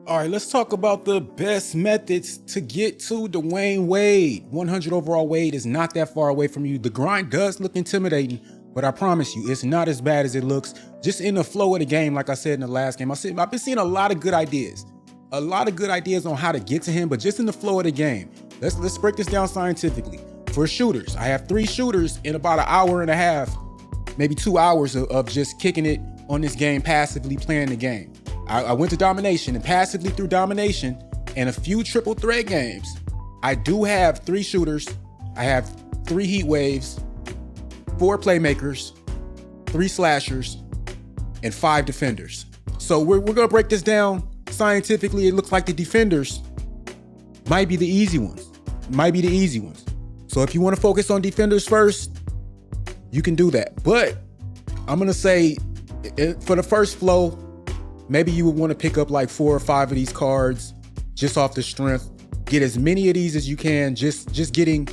All right, let's talk about the best methods to get to Dwayne Wade. 100 overall Wade is not that far away from you. The grind does look intimidating, but I promise you, it's not as bad as it looks. Just in the flow of the game, like I said in the last game, I've been seeing a lot of good ideas. A lot of good ideas on how to get to him, but just in the flow of the game. Let's break this down scientifically. For shooters, I have 3 shooters in about an hour and a half, maybe 2 hours of just kicking it on this game, passively playing the game. I went to domination, and passively through domination and a few triple threat games, I do have 3 shooters. I have 3 heat waves, 4 playmakers, 3 slashers, and 5 defenders. So we're gonna break this down scientifically. It looks like the defenders might be the easy ones. So if you want to focus on defenders first, you can do that. But I'm gonna say for the first flow, maybe you would want to pick up like 4 or 5 of these cards just off the strength. Get as many of these as you can. Just getting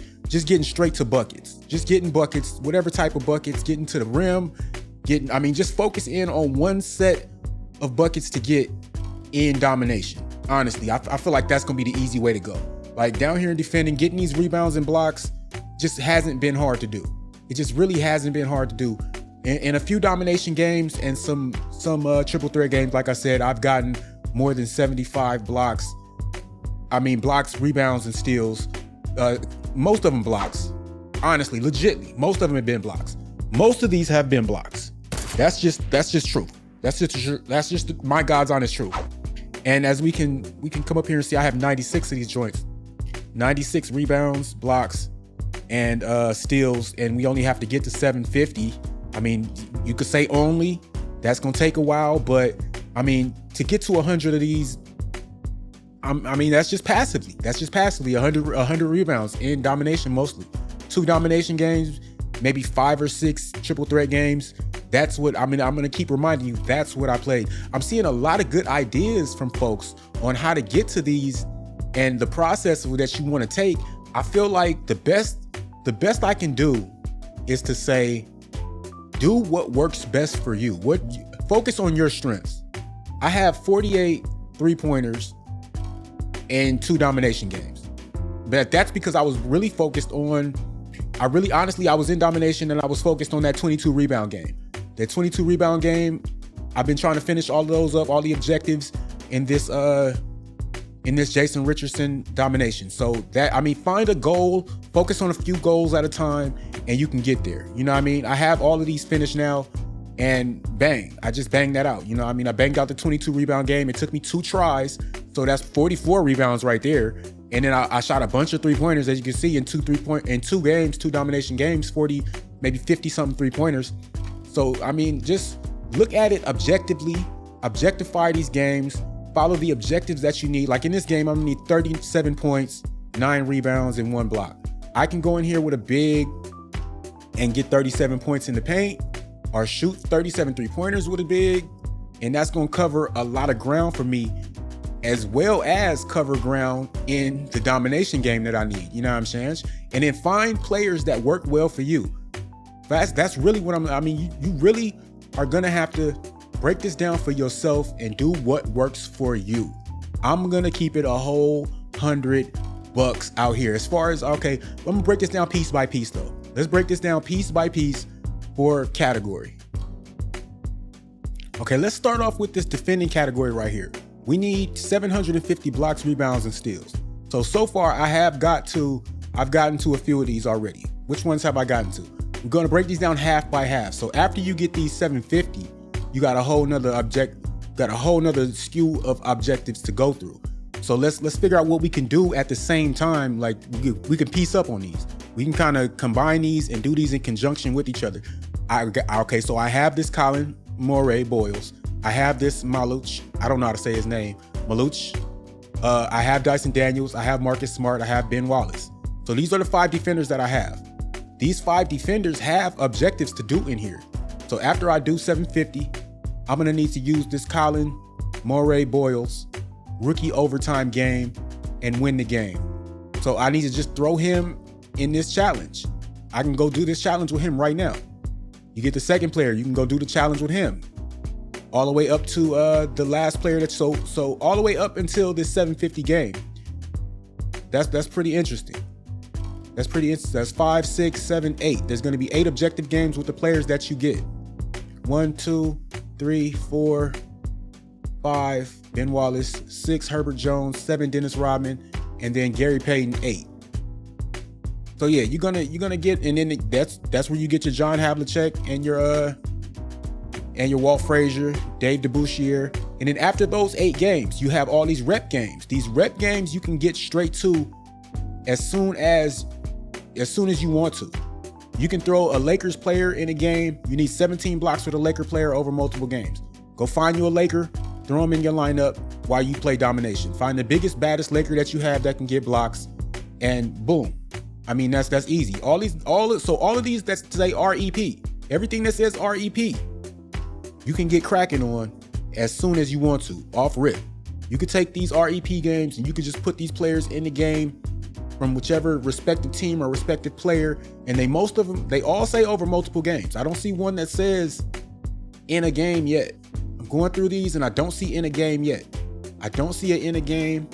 straight to buckets. Just getting buckets, whatever type of buckets, getting to the rim. Just focus in on one set of buckets to get in domination. Honestly, I feel like that's gonna be the easy way to go. Like down here in defending, getting these rebounds and blocks just hasn't been hard to do. It just really hasn't been hard to do. In a few domination games and some triple threat games, like I said, I've gotten more than 75 blocks. Blocks, rebounds, and steals. Most of them blocks. Honestly, legitly, most of them have been blocks. Most of these have been blocks. That's just truth. That's just my God's honest truth. And as we can come up here and see, I have 96 of these joints. 96 rebounds, blocks, and steals, and we only have to get to 750. You could say only, that's gonna take a while, but to get to 100 of these, that's just passively. 100 rebounds in domination mostly. 2 domination games, maybe 5 or 6 triple threat games. That's what, I'm gonna keep reminding you, that's what I played. I'm seeing a lot of good ideas from folks on how to get to these and the process that you wanna take. I feel like the best I can do is to say, do what works best for you. Focus on your strengths. I have 48 3-pointers and 2 domination games. But that's because I was really focused on, I was in domination and I was focused on that 22 rebound game. That 22 rebound game, I've been trying to finish all of those up, all the objectives in this Jason Richardson domination. So find a goal, focus on a few goals at a time, and you can get there. You know what I mean? I have all of these finished now, and bang, I just banged that out. You know what I mean? I banged out the 22 rebound game. It took me 2 tries, so that's 44 rebounds right there. And then I shot a bunch of 3-pointers, as you can see, in 2 domination games, 40, maybe 50 something 3-pointers. So just look at it objectively, objectify these games, follow the objectives that you need. Like in this game, I'm gonna need 37 points, 9 rebounds, and 1 block. I can go in here with a big and get 37 points in the paint, or shoot 37 3-pointers with a big, and that's gonna cover a lot of ground for me, as well as cover ground in the domination game that I need. You know what I'm saying? And then find players that work well for you. That's really what you really are gonna have to break this down for yourself and do what works for you. I'm gonna keep it a whole $100 out here. As far as, okay, I'm gonna break this down piece by piece though. Let's break this down piece by piece for category. Okay, let's start off with this defending category right here. We need 750 blocks, rebounds, and steals. So far I've gotten to a few of these already. Which ones have I gotten to? We're gonna break these down half by half. So after you get these 750, you got a whole nother skew of objectives to go through. So let's figure out what we can do at the same time. Like we can piece up on these. We can kind of combine these and do these in conjunction with each other. So I have this Colin Moray Boyles. I have this Maluch. I don't know how to say his name. Maluch. I have Dyson Daniels. I have Marcus Smart. I have Ben Wallace. So these are the 5 defenders that I have. These 5 defenders have objectives to do in here. So after I do 750, I'm gonna need to use this Colin Moray Boyles rookie overtime game and win the game. So I need to just throw him in this challenge. I can go do this challenge with him right now. You get the second player, you can go do the challenge with him. all the way up to the last player that so all the way up until this 750 game. That's pretty interesting. That's pretty interesting. That's 5, 6, 7, 8. There's going to be 8 objective games with the players that you get. 1, 2, 3, 4, 5, Ben Wallace, 6, Herbert Jones, 7, Dennis Rodman, and then Gary Payton, 8. So yeah, you're gonna get, and then that's where you get your John Havlicek and your Walt Frazier, Dave DeBusschere. And then after those 8 games, you have all these rep games. These rep games you can get straight to as soon as you want to. You can throw a Lakers player in a game. You need 17 blocks with a Laker player over multiple games. Go find you a Laker, throw him in your lineup while you play domination. Find the biggest, baddest Laker that you have that can get blocks, and boom. I mean, that's easy. All of these that say REP, everything that says REP, you can get cracking on as soon as you want to, off rip. You could take these REP games and you could just put these players in the game from whichever respective team or respective player, and they all say over multiple games. I don't see one that says in a game yet. I'm going through these and I don't see in a game yet. I don't see it in a game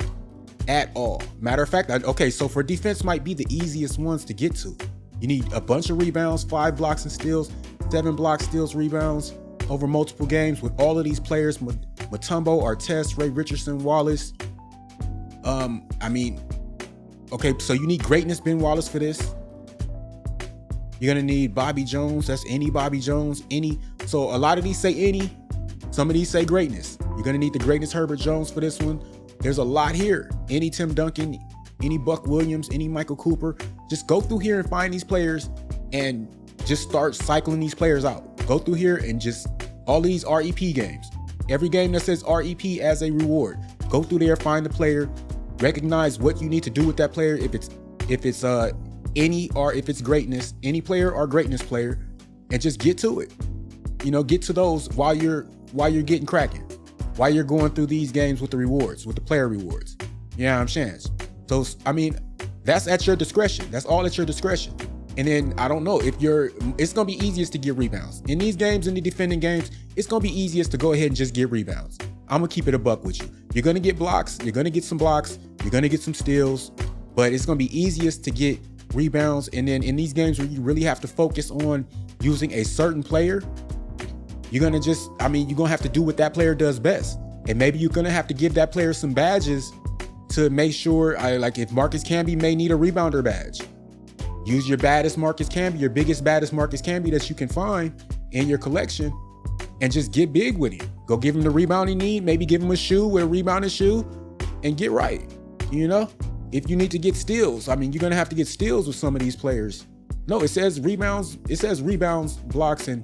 at all. Matter of fact, okay, so for defense might be the easiest ones to get to. You need a bunch of rebounds, 5 blocks and steals, 7 blocks, steals, rebounds over multiple games with all of these players: Mutombo, Artest, Ray Richardson, Wallace. I mean, okay, so you need greatness Ben Wallace for this. You're gonna need Bobby Jones. That's any Bobby Jones, any. So a lot of these say any, some of these say greatness. You're gonna need the greatness Herbert Jones for this one. There's a lot here. Any Tim Duncan, any Buck Williams, any Michael Cooper. Just go through here and find these players and just start cycling these players out. Go through here and just all these REP games. Every game that says REP as a reward. Go through there, find the player, recognize what you need to do with that player. If it's any, or if it's greatness, any player or greatness player, and just get to it. You know, get to those while you're getting cracking. While you're going through these games with the rewards, with the player rewards. You know what I'm saying? So, I mean, that's at your discretion. That's all at your discretion. And then, I don't know, it's going to be easiest to get rebounds. In these games, in the defending games, it's going to be easiest to go ahead and just get rebounds. I'm going to keep it a buck with you. You're going to get blocks. You're going to get some blocks. You're going to get some steals. But it's going to be easiest to get rebounds. And then in these games where you really have to focus on using a certain player, you're going to have to do what that player does best. And maybe you're going to have to give that player some badges to make sure, like if Marcus Camby may need a rebounder badge, use your baddest Marcus Camby, your biggest, baddest Marcus Camby that you can find in your collection, and just get big with him. Go give him the rebound he need, maybe give him a shoe with a rebounding shoe, and get right. You know, if you need to get steals, I mean, you're going to have to get steals with some of these players. No, it says rebounds. It says rebounds, blocks, and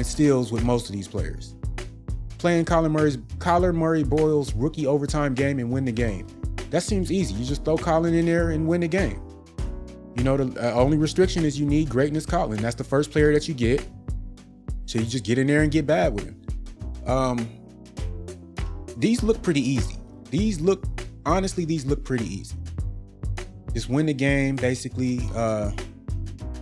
steals with most of these players. Playing Kyler Murray Boyle's rookie overtime game and win the game. That seems easy. You just throw Colin in there and win the game. You know, the only restriction is you need greatness Colin. That's the first player that you get. So you just get in there and get bad with him. These look pretty easy. Honestly, these look pretty easy. Just win the game, basically.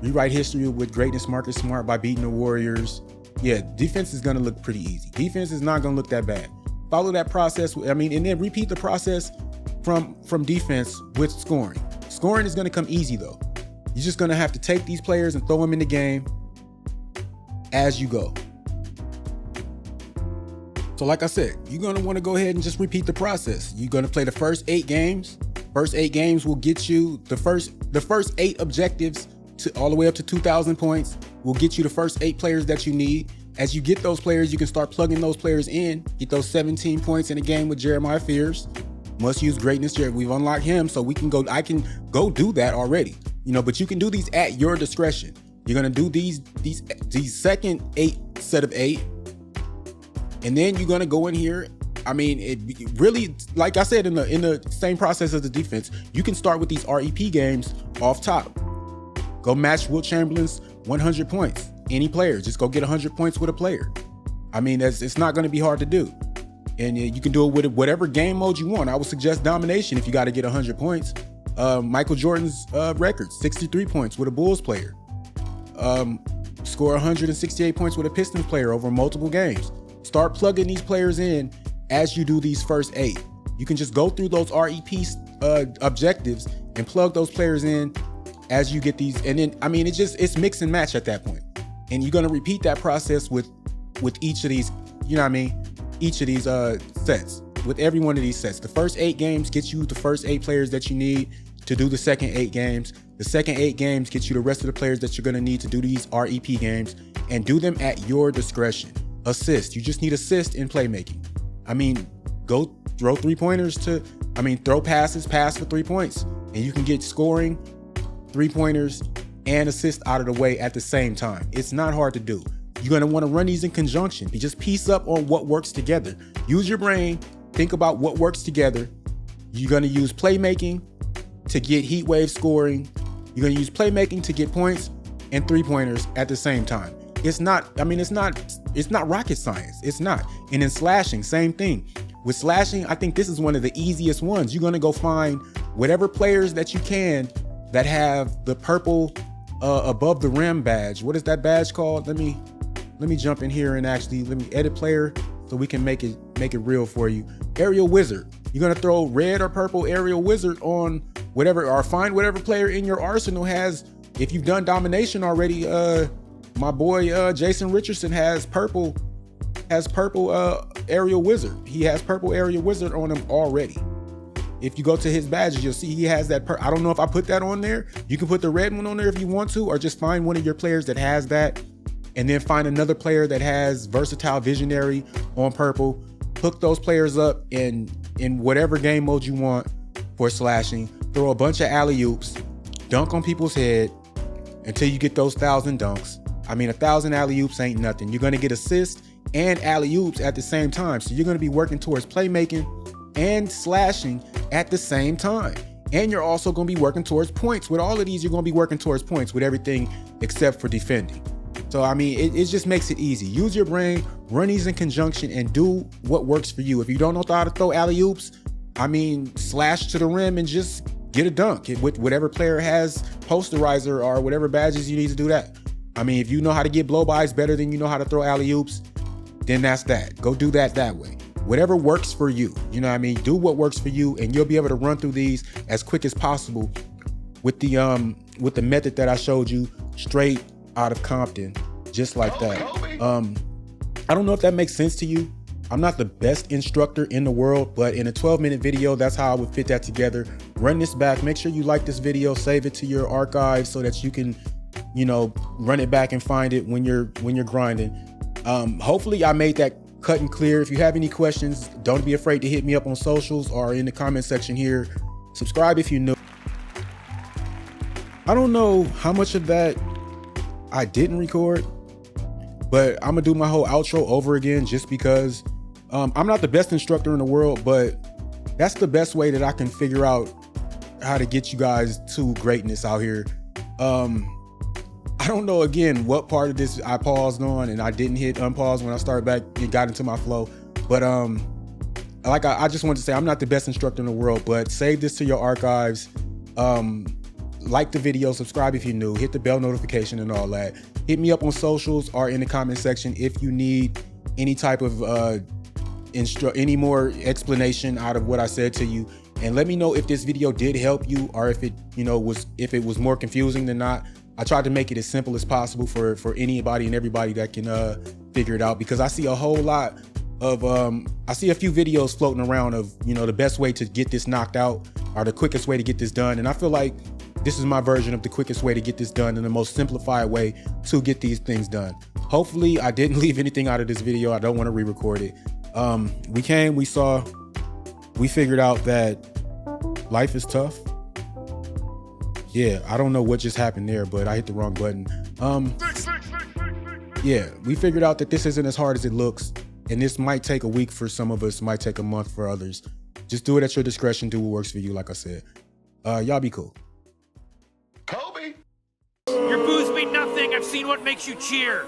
Rewrite history with greatness Marcus Smart by beating the Warriors. Yeah, defense is going to look pretty easy. Defense is not going to look that bad. Follow that process. I mean, and then repeat the process from defense with scoring. Scoring is going to come easy, though. You're just going to have to take these players and throw them in the game as you go. So like I said, you're going to want to go ahead and just repeat the process. You're going to play the first 8 games. First 8 games will get you the first 8 objectives to all the way up to 2,000 points. Will get you the first 8 players that you need. As you get those players, you can start plugging those players in. Get those 17 points in a game with Jeremiah Fears. Must use greatness. We've unlocked him, so I can go do that already. You know, but you can do these at your discretion. You're gonna do these second 8 set of 8, and then you're gonna go in here. I mean, it really, like I said, in the same process as the defense, you can start with these REP games off top. Go match Wilt Chamberlain's 100 points. Any player, just go get 100 points with a player. I mean, it's not going to be hard to do. And you can do it with whatever game mode you want. I would suggest domination if you got to get 100 points. Michael Jordan's record, 63 points with a Bulls player. So score 168 points with a Pistons player over multiple games. Start plugging these players in as you do these first 8. You can just go through those REP objectives and plug those players in as you get these. And then, I mean, it's mix and match at that point. And you're going to repeat that process with each of these, you know what I mean? Each of these sets, with every one of these sets. The first 8 games get you the first 8 players that you need to do the second 8 games. The second 8 games get you the rest of the players that you're going to need to do these REP games, and do them at your discretion. Assist. You just need assist in playmaking. I mean, go throw 3-pointers throw passes, pass for 3 points, and you can get scoring, 3-pointers, and assist out of the way at the same time. It's not hard to do. You're going to want to run these in conjunction. You just piece up on what works together. Use your brain. Think about what works together. You're going to use playmaking to get heat wave scoring. You're going to use playmaking to get points and 3-pointers at the same time. It's not rocket science. It's not. And in slashing, same thing. With slashing, I think this is one of the easiest ones. You're going to go find whatever players that you can that have the purple above the rim badge. What is that badge called? Let me jump in here and let me edit player so we can make it real for you. Aerial Wizard. You're going to throw red or purple Aerial Wizard on whatever, or find whatever player in your arsenal has. If you've done domination already, my boy Jason Richardson has purple Aerial Wizard. He has purple Aerial Wizard on him already. If you go to his badges, you'll see he has that. I don't know if I put that on there. You can put the red one on there if you want to, or just find one of your players that has that, and then find another player that has Versatile Visionary on purple. Hook those players up in whatever game mode you want for slashing. Throw a bunch of alley-oops, dunk on people's head until you get those 1,000 dunks. I mean, 1,000 alley-oops ain't nothing. You're going to get assists and alley-oops at the same time. So you're going to be working towards playmaking and slashing at the same time. And you're also going to be working towards points. With all of these, you're going to be working towards points with everything except for defending. So, I mean, it just makes it easy. Use your brain, run these in conjunction, and do what works for you. If you don't know how to throw alley-oops, I mean, slash to the rim and just get a dunk with whatever player has posterizer or whatever badges you need to do that. I mean, if you know how to get blow-bys better than you know how to throw alley-oops, then that's that. Go do that way. Whatever works for you, you know what I mean? Do what works for you, and you'll be able to run through these as quick as possible with the method that I showed you straight out of Compton, just like that. I don't know if that makes sense to you. I'm not the best instructor in the world, but in a 12-minute video, that's how I would fit that together. Run this back. Make sure you like this video, save it to your archive so that you can, you know, run it back and find it when you're grinding. Hopefully I made that cut and clear. If you have any questions, don't be afraid to hit me up on socials or in the comment section here. Subscribe if you're new. I don't know how much of that I didn't record, but I'm gonna do my whole outro over again just because I'm not the best instructor in the world, but that's the best way that I can figure out how to get you guys to greatness out here. I don't know, again, what part of this I paused on and I didn't hit unpause when I started back and got into my flow. But I just wanted to say I'm not the best instructor in the world, but save this to your archives. Like the video, subscribe if you're new, hit the bell notification and all that. Hit me up on socials or in the comment section if you need any type of any more explanation out of what I said to you. And let me know if this video did help you or if it, if it was more confusing than not. I tried to make it as simple as possible for anybody and everybody that can figure it out, because I see a whole lot of I see a few videos floating around of the best way to get this knocked out or the quickest way to get this done, and I feel like this is my version of the quickest way to get this done and the most simplified way to get these things done. Hopefully I didn't leave anything out of this video. I don't want to re-record it. We saw, we figured out that life is tough. Yeah, I don't know what just happened there, but I hit the wrong button. Yeah, we figured out that this isn't as hard as it looks, and this might take a week for some of us, might take a month for others. Just do it at your discretion, do what works for you, like I said. Y'all be cool. Kobe! Your booze mean nothing, I've seen what makes you cheer.